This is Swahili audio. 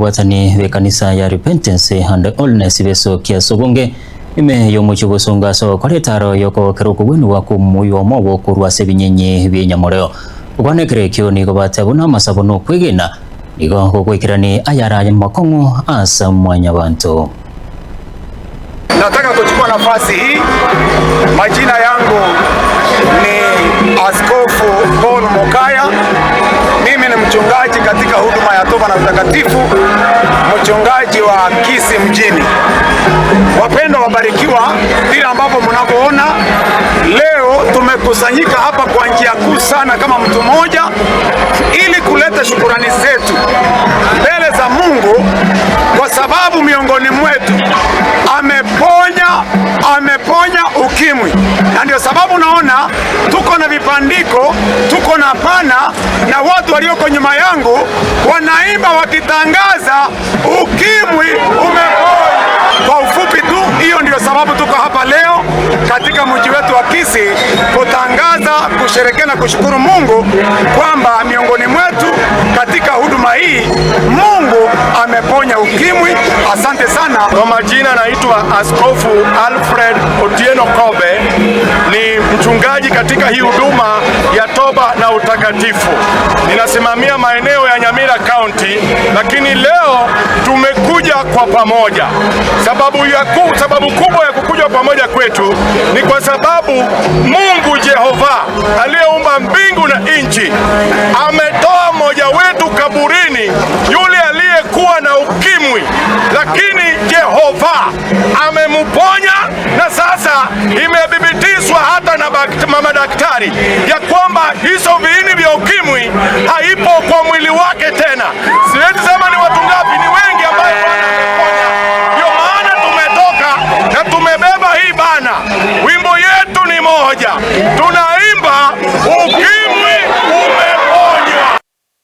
Watani we kanisa ya Repentance and Holiness beso kia sobonge ime yomuchi gusonga so koretaro yoko keruko gwenu wa kumuyo mobo kurwa sebinyenye binyamoreo ukwanekere kyo ni gobate buna masabono kwigina nigo kokwikirani ayara makongo asa mwanya bantu. Nataka kuchukua nafasi hii. Majina yangu ni Askofu Paul Mokaya. Mimi ni mchungaji katika huduma ya toba na utakatifu, mchungaji wa Kisii mjini. Wapendwa wabarikiwa, vile ambavyo mnavyoona leo tumekusanyika hapa kwa njia kuu sana kama mtu mmoja ili kuleta shukrani zetu mbele za Mungu kwa sababu miongoni mwetu ameponya ukimwi. Na ndio sababu naona tuko na vipandiko, tuko na pana na watu walioko nyuma yangu wanaimba wakitangaza ukimwi umeponya. Kwa ufupi tu, hiyo ndio sababu tuko hapa leo katika mji wetu wa Kisii kutangaza, kusherehekea na kushukuru Mungu kwamba miongoni mwetu katika huduma hii Mungu ameponya ukimwi. Asante sana. Kwa majina naitwa Askofu Alfred Otieno Kobe, ni mchungaji katika hii huduma ya toba na utakatifu. Ninasimamia maeneo ya Nyamira County, lakini leo tumekuja kwa pamoja. Sababu kubwa ya kukuja pamoja kwetu ni kwa sababu Mungu Jehova aliyeumba mbingu na nchi ametoa mmoja wetu kaburini, yule aliyekuwa na ukimwi, lakini Jehova amemuponya, na sasa imethibitishwa hata na madaktari ya kwamba hizo viini vya ukimwi haipo kwa mwili wake tena. Siwezi sema ni watu ngapi, ni wengi ambao wanaponya. Ndio maana tumetoka na tumebeba hii bana. Wimbo yetu ni moja.